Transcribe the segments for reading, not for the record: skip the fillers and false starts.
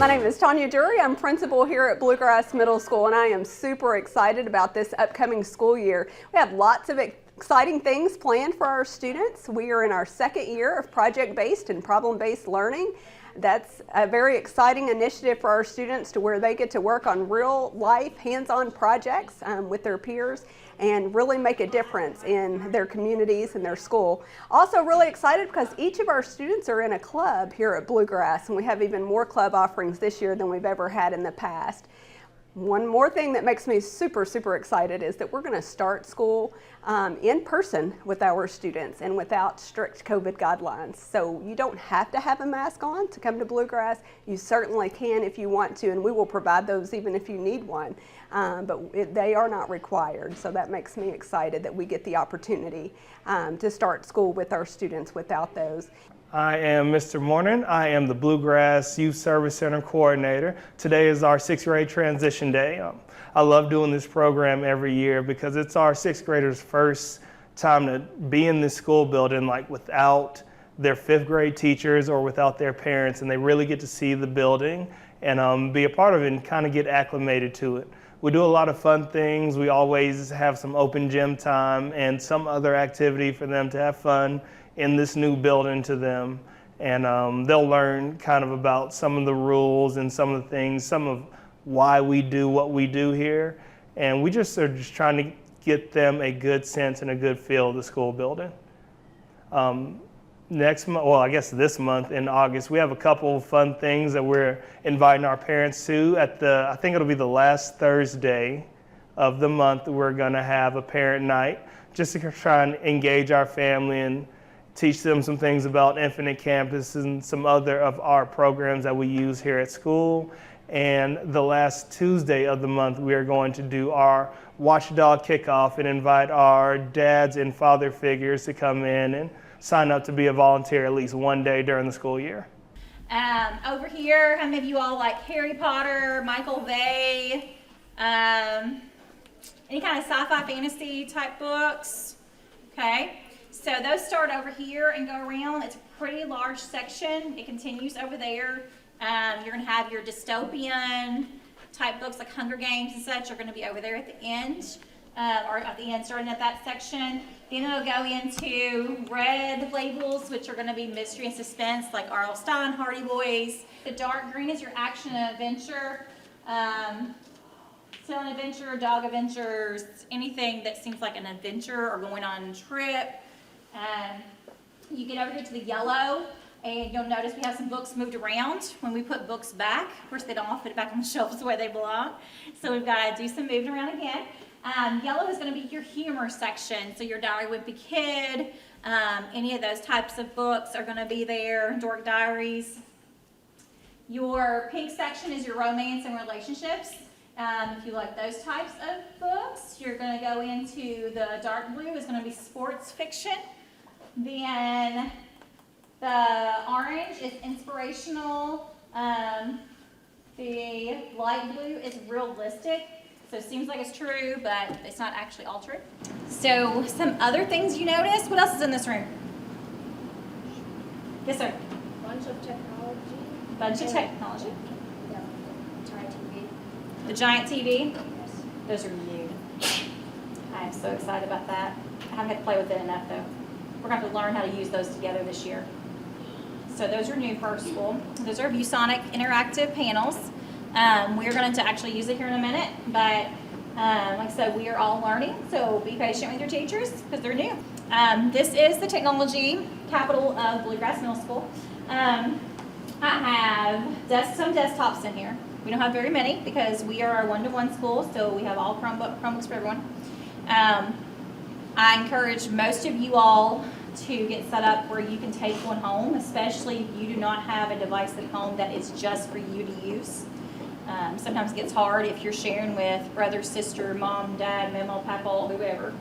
My name is Tanya Dury. I'm principal here at Bluegrass Middle School, and I am super excited about this upcoming school year. We have lots of exciting things planned for our students. We are in our second year of project-based and problem-based learning. That's a very exciting initiative for our students to where they get to work on real-life, hands-on projects with their peers and really make a difference in their communities and their school. Also really excited because each of our students are in a club here at Bluegrass, and we have even more club offerings this year than we've ever had in the past. One more thing that makes me super excited is that we're going to start school in person with our students and without strict COVID guidelines. So you don't have to have a mask on to come to Bluegrass. You certainly can if you want to, and we will provide those even if you need one. But they are not required, so that makes me excited that we get the opportunity to start school with our students without those. I am Mr. Morton. I am the Bluegrass Youth Service Center Coordinator. Today is our 6th grade transition day. I love doing this program every year because it's our 6th graders' first time to be in this school building like without their 5th grade teachers or without their parents, and they really get to see the building and be a part of it and kind of get acclimated to it. We do a lot of fun things. We always have some open gym time and some other activity for them to have fun in this new building to them, and they'll learn kind of about some of the rules and some of the things, some of why we do what we do here, and we just are just trying to get them a good sense and a good feel of the school building. Next month, well, I guess this month in August, we have a couple of fun things that we're inviting our parents to. I think it'll be the last Thursday of the month, we're going to have a parent night just to try and engage our family and teach them some things about Infinite Campus and some other of our programs that we use here at school. And the last Tuesday of the month, we are going to do our Watchdog Kickoff and invite our dads and father figures to come in and sign up to be a volunteer at least one day during the school year. Over here, how many of you all like Harry Potter, Michael Bay, any kind of sci-fi fantasy type books? Okay. So those start over here and go around. It's a pretty large section. It continues over there. You're going to have your dystopian type books like Hunger Games and such are going to be over there at the end, or at the end starting at that section. Then it'll go into red labels, which are going to be mystery and suspense like R.L. Stein, Hardy Boys. The dark green is your action and adventure. Silent adventure, dog adventures, anything that seems like an adventure or going on a trip. You get over here to the yellow, and you'll notice we have some books moved around when we put books back. Of course, they don't all fit back on the shelves the way they belong, so we've got to do some moving around again. Yellow is going to be your humor section, so your Diary of a Wimpy Kid, any of those types of books are going to be there, Dork Diaries. Your pink section is your romance and relationships. If you like those types of books, you're going to go into the dark blue is going to be sports fiction. Then the orange is inspirational. The light blue is realistic. So it seems like it's true, but it's not actually all true. So some other things you notice. What else is in this room? Yes, sir. Bunch of technology. Bunch of technology. Yeah. Giant TV. The giant TV. Yes. Those are new. I am so excited about that. I haven't had to play with it enough though. We're going to have to learn how to use those together this year. So those are new for our school. Those are ViewSonic interactive panels. We're going to actually use it here in a minute, but like I said, we are all learning, so be patient with your teachers because they're new. This is the technology capital of Bluegrass Middle School. I have some desktops in here. We don't have very many because we are a one-to-one school, so we have all Chromebooks for everyone. I encourage most of you all to get set up where you can take one home, especially if you do not have a device at home that is just for you to use. Sometimes it gets hard if you're sharing with brother, sister, mom, dad, mama, papa, whoever.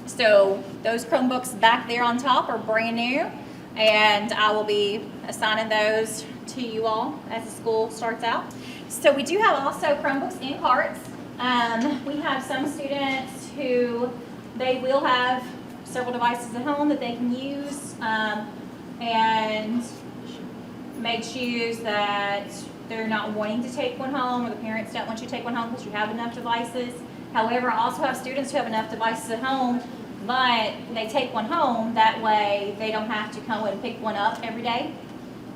So those Chromebooks back there on top are brand new, and I will be assigning those to you all as the school starts out. So we do have also Chromebooks in carts. We have some students who they will have several devices at home that they can use, and may choose that they're not wanting to take one home, or the parents don't want you to take one home because you have enough devices. However, I also have students who have enough devices at home, but they take one home. That way, they don't have to come and pick one up every day.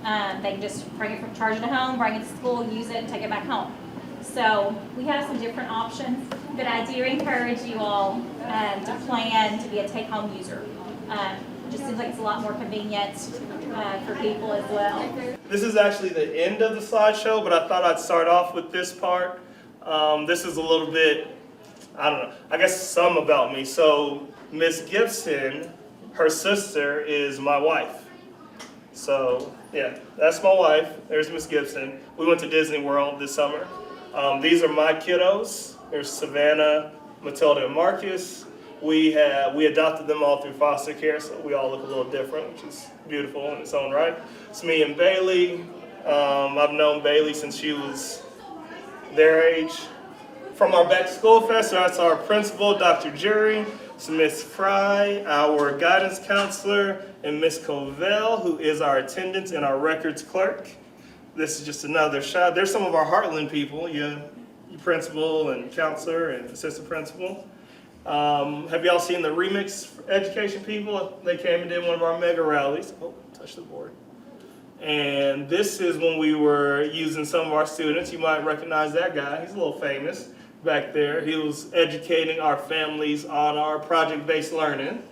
They can just bring it from, charge it at home, bring it to school, use it, and take it back home. So we have some different options, but I do encourage you all to plan to be a take-home user. It just seems like it's a lot more convenient for people as well. This is actually the end of the slideshow, but I thought I'd start off with this part. This is a little bit, I don't know, I guess some about me. So Miss Gibson, her sister, is my wife. So yeah, that's my wife. There's Miss Gibson. We went to Disney World this summer. These are my kiddos. There's Savannah, Matilda, and Marcus. We adopted them all through foster care, so we all look a little different, which is beautiful in its own right. It's me and Bailey. I've known Bailey since she was their age. From our back to school fest, that's our principal, Dr. Jury. So Miss Fry, our guidance counselor, and Miss Covell, who is our attendance and our records clerk. This is just another shot. There's some of our Heartland people, your principal and counselor and assistant principal. Have y'all seen the Remix Education people? They came and did one of our mega rallies. Oh, touch the board. And this is when we were using some of our students. You might recognize that guy. He's a little famous back there. He was educating our families on our project-based learning.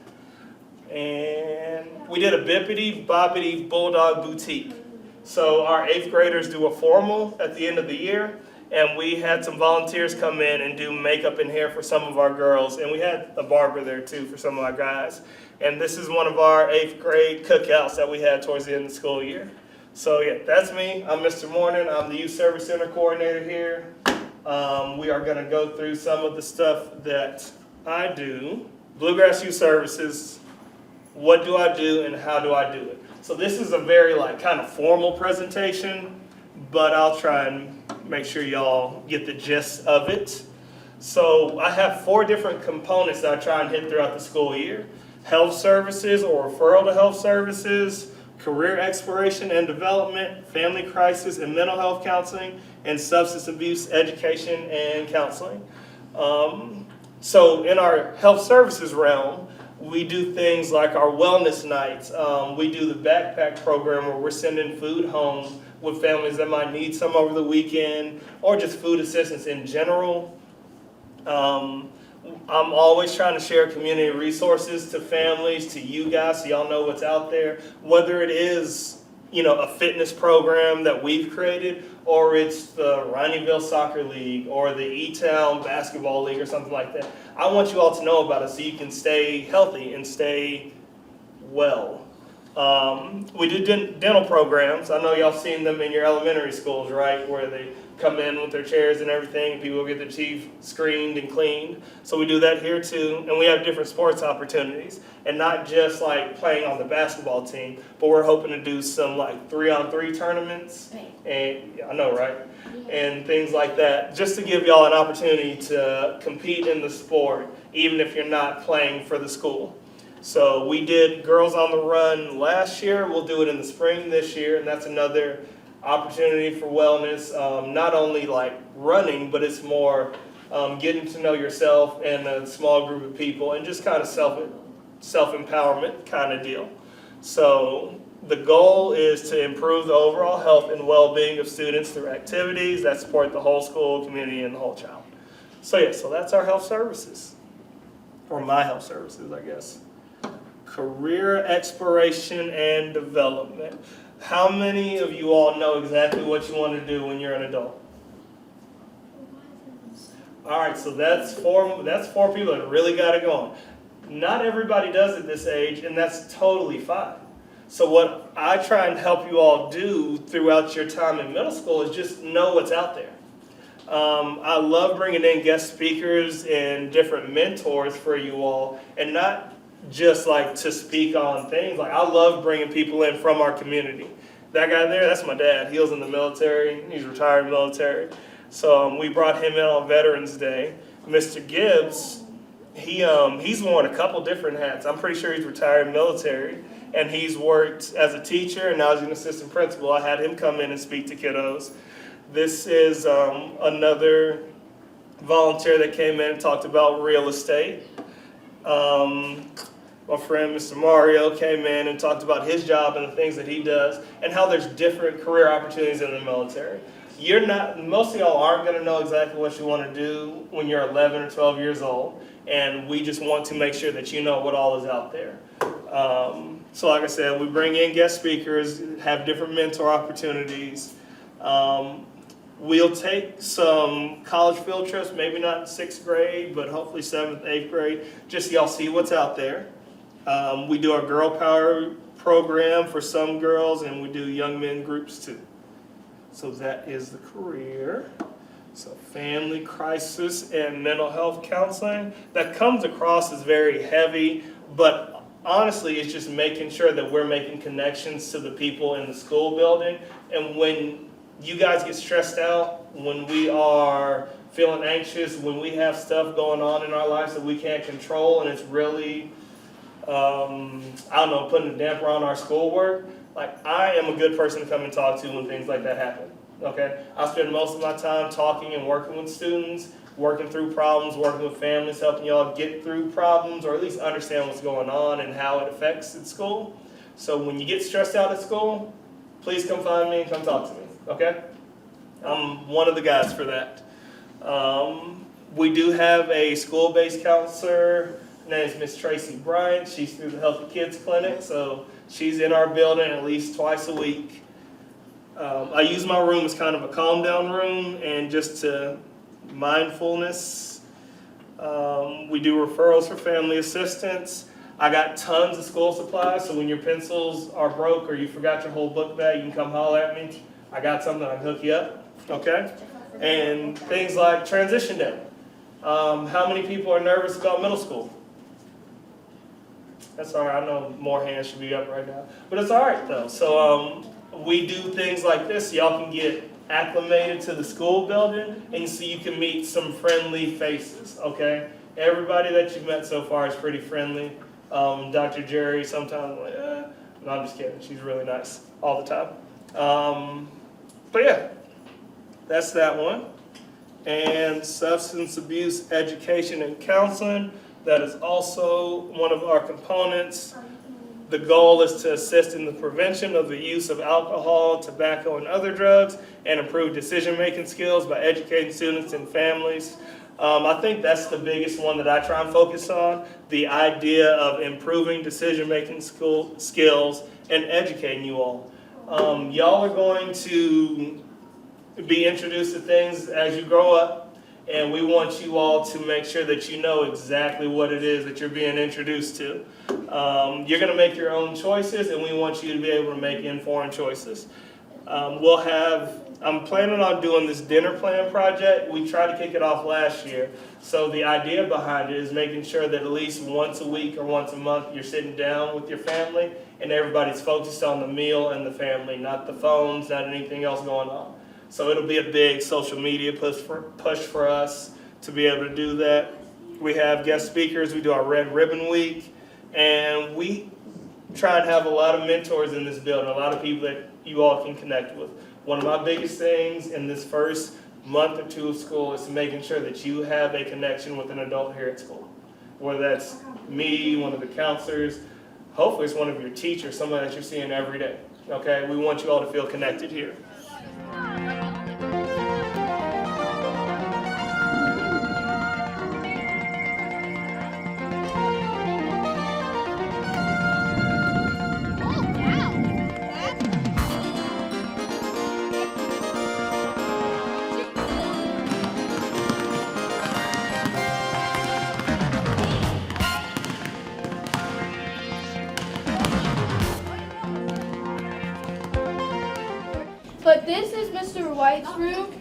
And we did a Bippity Boppity Bulldog Boutique. So our 8th graders do a formal at the end of the year. And we had some volunteers come in and do makeup and hair for some of our girls. And we had a barber there too for some of our guys. And this is one of our 8th grade cookouts that we had towards the end of the school year. So yeah, that's me. I'm Mr. Morning. I'm the Youth Service Center Coordinator here. We are going to go through some of the stuff that I do. Bluegrass Youth Services, what do I do and how do I do it? So this is a very kind of formal presentation, but I'll try and make sure y'all get the gist of it. So I have 4 different components that I try and hit throughout the school year. Health services or referral to health services, career exploration and development, family crisis and mental health counseling, and substance abuse education and counseling. So in our health services realm, we do things like our wellness nights. We do the backpack program where we're sending food home with families that might need some over the weekend, or just food assistance in general. I'm always trying to share community resources to families, to you guys, so y'all know what's out there. Whether it is, a fitness program that we've created, or it's the Rineyville Soccer League, or the E-Town Basketball League, or something like that. I want you all to know about it so you can stay healthy and stay well. We do dental programs. I know y'all seen them in your elementary schools, right? Where they come in with their chairs and everything, and people get their teeth screened and cleaned. So we do that here too, and we have different sports opportunities. And not just playing on the basketball team, but we're hoping to do some 3-on-3 tournaments. And I know, right? And things like that, just to give y'all an opportunity to compete in the sport, even if you're not playing for the school. So we did Girls on the Run last year. We'll do it in the spring this year, and that's another opportunity for wellness. Not only running, but it's more getting to know yourself and a small group of people, and just kind of self-empowerment kind of deal. So the goal is to improve the overall health and well-being of students through activities that support the whole school, community, and the whole child. So yeah, so that's our health services, or my health services, I guess. Career exploration and development. How many of you all know exactly what you want to do when you're an adult? All right, so that's four people that really got it going. Not everybody does at this age, and that's totally fine. So what I try and help you all do throughout your time in middle school is just know what's out there. I love bringing in guest speakers and different mentors for you all, and not just to speak on things. I love bringing people in from our community. That guy there, that's my dad. He was in the military. He's retired military. So we brought him in on Veterans Day. Mr. Gibbs, he's worn a couple different hats. I'm pretty sure he's retired military. and he's worked as a teacher, and now he's an assistant principal. I had him come in and speak to kiddos. This is another volunteer that came in and talked about real estate. My friend Mr. Mario came in and talked about his job and the things that he does and how there's different career opportunities in the military. Most of y'all aren't going to know exactly what you want to do when you're 11 or 12 years old, and we just want to make sure that you know what all is out there. So like I said, we bring in guest speakers, have different mentor opportunities. We'll take some college field trips, maybe not in 6th grade, but hopefully 7th, 8th grade, just so y'all see what's out there. We do our Girl Power program for some girls, and we do young men groups too. So that is the career. So family crisis and mental health counseling. That comes across as very heavy, but honestly, it's just making sure that we're making connections to the people in the school building. And when you guys get stressed out, when we are feeling anxious, when we have stuff going on in our lives that we can't control, and it's really, putting a damper on our schoolwork, like, I am a good person to come and talk to when things like that happen, okay? I spend most of my time talking and working with students, working through problems, working with families, helping y'all get through problems, or at least understand what's going on and how it affects at school. So when you get stressed out at school, please come find me and come talk to me, okay? I'm one of the guys for that. We do have a school-based counselor. Her name is Miss Tracy Bryant. She's through the Healthy Kids Clinic, so she's in our building at least twice a week. I use my room as kind of a calm down room and just to mindfulness. We do referrals for family assistance. I got tons of school supplies, so when your pencils are broke or you forgot your whole book bag, you can come holler at me. I got something I can hook you up, okay? And things like transition day. How many people are nervous about middle school? That's all right, I know more hands should be up right now. But it's all right though. So we do things like this so y'all can get acclimated to the school building and so you can meet some friendly faces, okay? Everybody that you've met so far is pretty friendly. Dr. Jerry, sometimes I'm like, no, I'm just kidding. She's really nice all the time. But yeah, that's that one. And substance abuse education and counseling. That is also one of our components. The goal is to assist in the prevention of the use of alcohol, tobacco, and other drugs, and improve decision-making skills by educating students and families. I think that's the biggest one that I try and focus on, the idea of improving decision-making skills and educating you all. Y'all are going to be introduced to things as you grow up. And we want you all to make sure that you know exactly what it is that you're being introduced to. You're going to make your own choices, and we want you to be able to make informed choices. I'm planning on doing this dinner plan project. We tried to kick it off last year. So the idea behind it is making sure that at least once a week or once a month you're sitting down with your family and everybody's focused on the meal and the family, not the phones, not anything else going on. So it'll be a big social media push for us to be able to do that. We have guest speakers. We do our Red Ribbon Week. And we try and have a lot of mentors in this building, a lot of people that you all can connect with. One of my biggest things in this first month or two of school is making sure that you have a connection with an adult here at school. Whether that's me, one of the counselors, hopefully it's one of your teachers, somebody that you're seeing every day. Okay? We want you all to feel connected here. But this is Mr. White's room,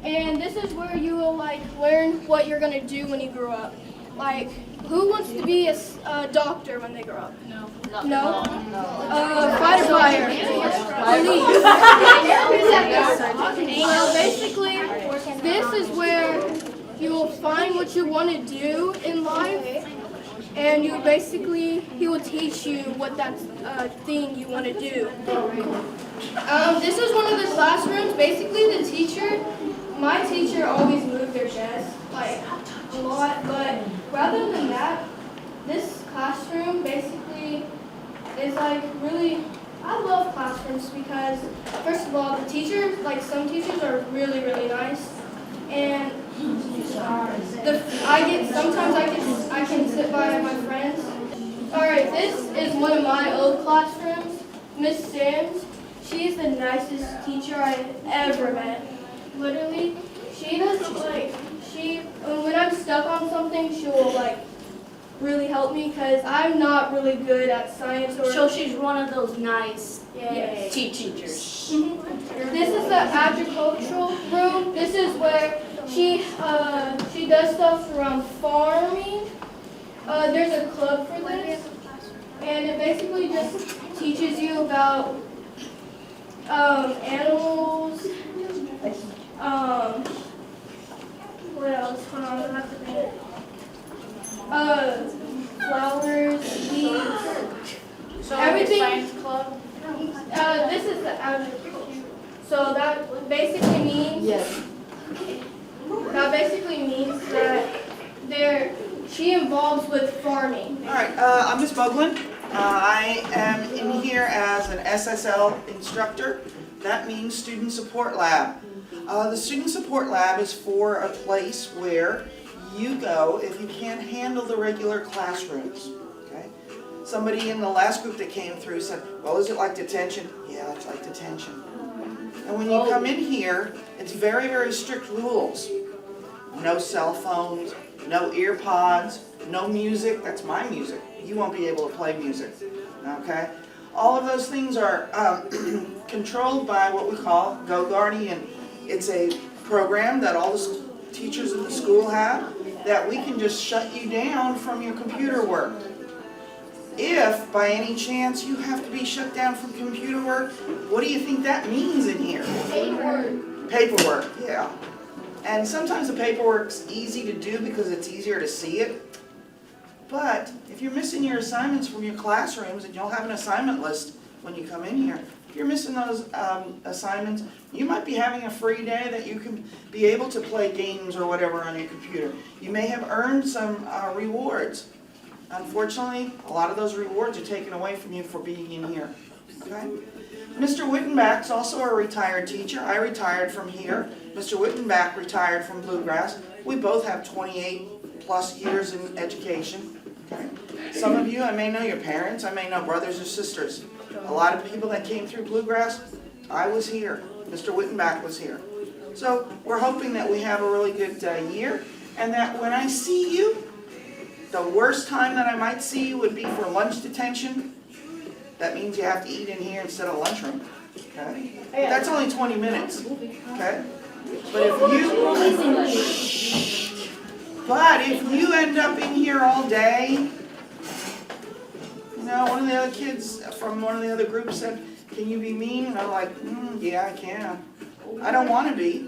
and this is where you will learn what you're gonna do when you grow up. Like, who wants to be a doctor when they grow up? No. No? Fighter. Police. So basically, this is where you will find what you want to do in life, and he will teach you what that thing you want to do. This is one of the classrooms. Basically, my teacher always moved their desk like a lot, but rather than that, this classroom basically is like really, I love classrooms because first of all, the teachers, like some teachers are really, really nice, and sometimes I can sit by my friends. All right, this is one of my old classrooms. Miss Sims, she's the nicest teacher I've ever met. Literally, when I'm stuck on something, she will really help me because I'm not really good at science or. So she's one of those nice Yes. teachers. This is the agricultural room. This is where she does stuff around farming. There's a club for this, and it basically just teaches you about animals. What else? Hold on, I have to think. Flowers, weeds, So everything. science club. This is the agriculture. So that basically means that she involves with farming. All right, I'm Ms. Boglin. I am in here as an SSL instructor. That means Student Support Lab. The Student Support Lab is for a place where you go if you can't handle the regular classrooms. Okay? Somebody in the last group that came through said, well, is it like detention? Yeah, it's like detention. And when you come in here, it's very, very strict rules. No cell phones, no ear pods, no music. That's my music. You won't be able to play music. Okay? All of those things are controlled by what we call Goguardian. It's a program that all the teachers in the school have that we can just shut you down from your computer work. If by any chance you have to be shut down from computer work, what do you think that means in here? Paperwork. Paperwork, yeah. And sometimes the paperwork's easy to do because it's easier to see it. But if you're missing your assignments from your classrooms and you'll have an assignment list when you come in here, if you're missing those assignments, you might be having a free day that you can be able to play games or whatever on your computer. You may have earned some rewards. Unfortunately, a lot of those rewards are taken away from you for being in here. Okay? Mr. Wittenbach's also a retired teacher. I retired from here. Mr. Wittenbach retired from Bluegrass. We both have 28 plus years in education. Okay? Some of you, I may know your parents, I may know brothers or sisters. A lot of people that came through Bluegrass, I was here. Mr. Wittenbach was here. So we're hoping that we have a really good year, and that when I see you, the worst time that I might see you would be for lunch detention. That means you have to eat in here instead of lunchroom. Okay? That's only 20 minutes. Okay? But if you end up in here all day, you know, one of the other kids from one of the other groups said, "Can you be mean?" And I'm like, yeah, I can. I don't want to be.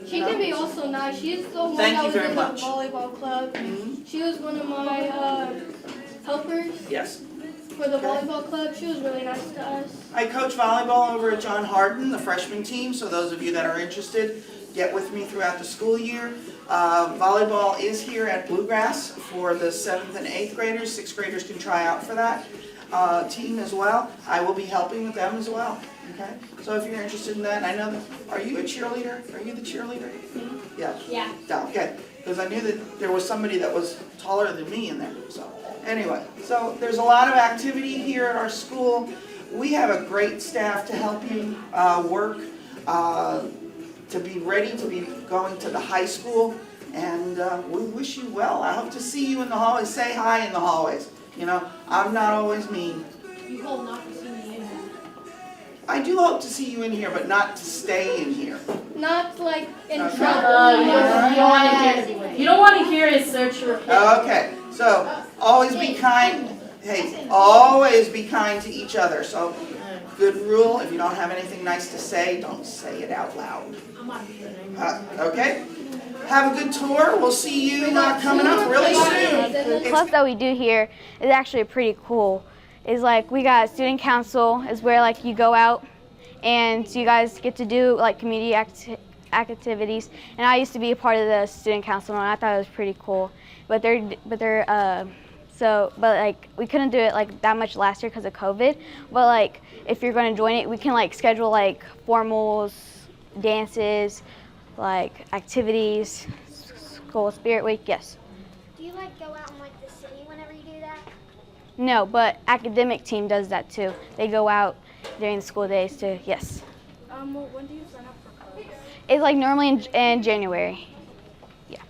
She can be also nice. She's the one Thank that you was very in much. the volleyball club. Mm-hmm. She was one of my helpers Yes. for the volleyball club. She was really nice to us. I coach volleyball over at John Hardin, the freshman team, so those of you that are interested, get with me throughout the school year. Volleyball is here at Bluegrass for the 7th and 8th graders. 6th graders can try out for that team as well. I will be helping with them as well. Okay? So if you're interested in that, I know that, are you a cheerleader? Are you the cheerleader? Yeah. Yeah. Yeah, okay. Because I knew that there was somebody that was taller than me in there. So anyway, so there's a lot of activity here at our school. We have a great staff to help you work, to be ready to be going to the high school. And we wish you well. I hope to see you in the hallways. Say hi in the hallways. You know, I'm not always mean. You hope not to see me in here. I do hope to see you in here, but not to stay in here. Not like in Okay. trouble. You don't want to hear his search report. Okay, so always be kind. Hey, always be kind to each other. So, good rule, if you don't have anything nice to say, don't say it out loud. Okay? Have a good tour. We'll see you coming up really soon. The club that we do here is actually pretty cool. It's like we got student council, is where like you go out and you guys get to do like community activities. And I used to be a part of the student council and I thought it was pretty cool. But like we couldn't do it like that much last year because of COVID. But like if you're going to join it, we can like schedule like formals, dances, like activities, school spirit week. Yes. Do you like go out in like the city whenever you do that? No, but academic team does that too. They go out during the school days too. Yes. Well, when do you sign up for clubs? It's like normally in January. Yeah.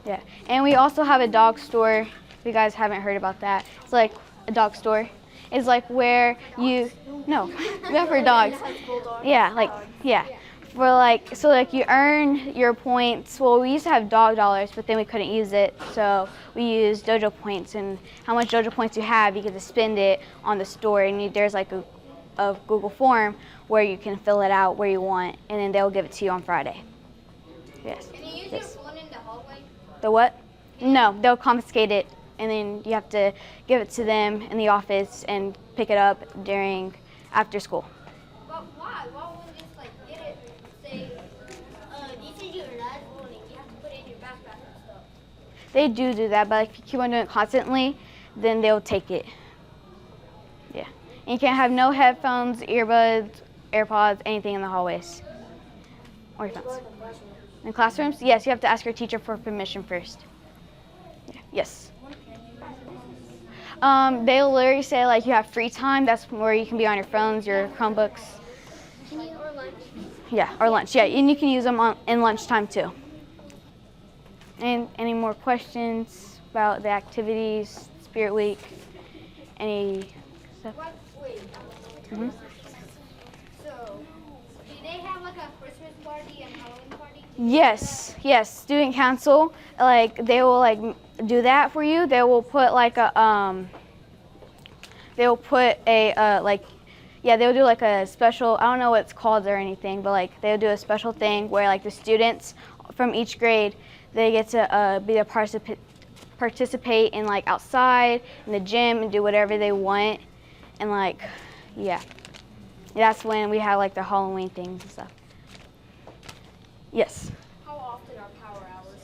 Yeah. And we also have a dog store. If you guys haven't heard about that, it's like a dog store. It's like where you not for dogs. Yeah, like yeah. For like so like you earn your points. Well, we used to have dog dollars, but then we couldn't use it, so we used dojo points. And how much dojo points you have, you get to spend it on the store. And there's like a Google form where you can fill it out where you want, and then they'll give it to you on Friday. Yes. Can you use your phone in the hallway? The what? No, they'll confiscate it, and then you have to give it to them in the office and pick it up after school. But why? Why wouldn't you just like get it? Say, this is your last warning. You have to put it in your backpack and stuff. They do that, but if you keep on doing it constantly, then they'll take it. Yeah. And you can't have no headphones, earbuds, AirPods, anything in the hallways. Or your phones. In classrooms? Yes, you have to ask your teacher for permission first. Yeah. Yes. They'll literally say like you have free time. That's where you can be on your phones, your Chromebooks. Or lunch. Yeah, or lunch. Yeah, and you can use them in lunchtime too. And any more questions about the activities, Spirit Week, any stuff? Wait. Mhm. So, do they have like a Christmas party and Halloween party? Yes. Student council, like they will like do that for you. They will put like they'll do like a special, I don't know what it's called or anything, but like they'll do a special thing where like the students from each grade, they get to be a participate in like outside in the gym and do whatever they want. And like, yeah, that's when we have like the Halloween things and stuff. Yes. How often are power hours?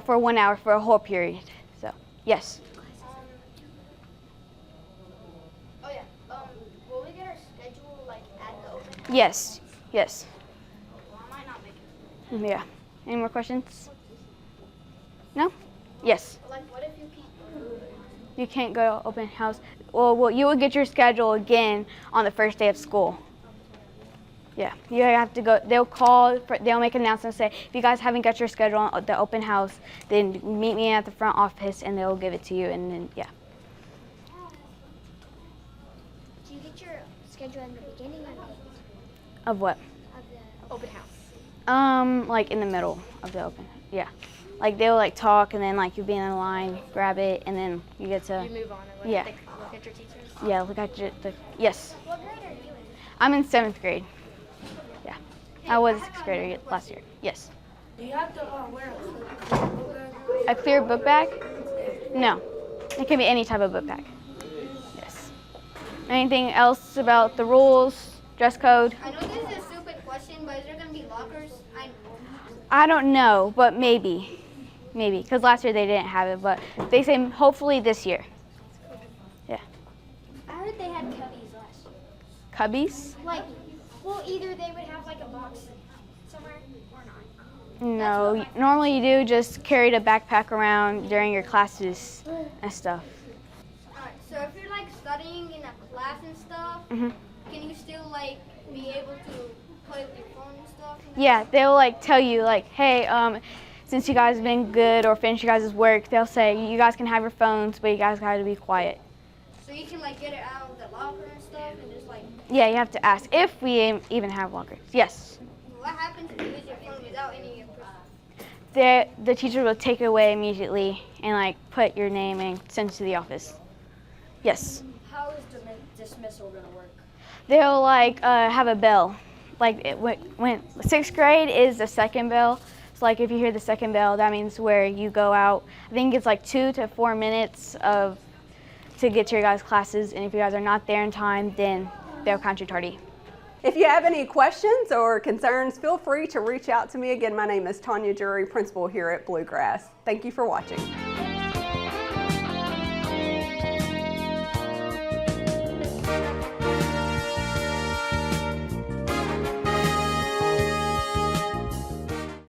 For 1 hour for a whole period. So, yes. Will we get our schedule like at the open house? Yes. Well, I might not make it. Yeah. Any more questions? No? Yes. Like, what if you can't? You can't go to open house. Well, you will get your schedule again on the first day of school. Yeah, you have to go. They'll make an announcement and say, if you guys haven't got your schedule on the open house, then meet me at the front office and they'll give it to you. And then, yeah. Do you get your schedule in the beginning or late? Of what? Of the open house. Like in the middle of the open. Yeah. Like they'll like talk and then like you be in the line, grab it, and then you get to. You move on and Yeah. look at your teachers? Yeah, look at yes. What grade are you in? I'm in 7th grade. Yeah. I was a 6th grader last year. Yes. Do you have to wear A clear book bag? No. It can be any type of book bag. Yes. Anything else about the rules, dress code? I know this is a stupid question, but is there going to be lockers? I don't know, but maybe. Maybe, because last year they didn't have it, but they say hopefully this year. Yeah. I heard they had cubbies last year. Cubbies? Like, well, either they would have like a box somewhere or not. No, normally you do just carry the backpack around during your classes and stuff. Alright, so if you're like studying in a class and stuff, Mhm. can you still like be able to play with your phone and stuff? Yeah, they'll like tell you like, hey, since you guys have been good or finished your guys' work, they'll say you guys can have your phones, but you guys gotta be quiet. So you can like get it out of the locker and stuff and just like, Yeah, you have to ask if we even have lockers. Yes. what happens if you use your phone without any of your proof? The teacher will take it away immediately and like put your name and send it to the office. Yes. How is dismissal going to work? They'll like have a bell like when 6th grade is the second bell. So like if you hear the second bell, that means where you go out. I think it's like 2 to 4 minutes to get to your guys' classes, and if you guys are not there in time, then they'll count you tardy. If you have any questions or concerns, feel free to reach out to me. Again, my name is Tanya Jury, principal here at Bluegrass. Thank you for watching.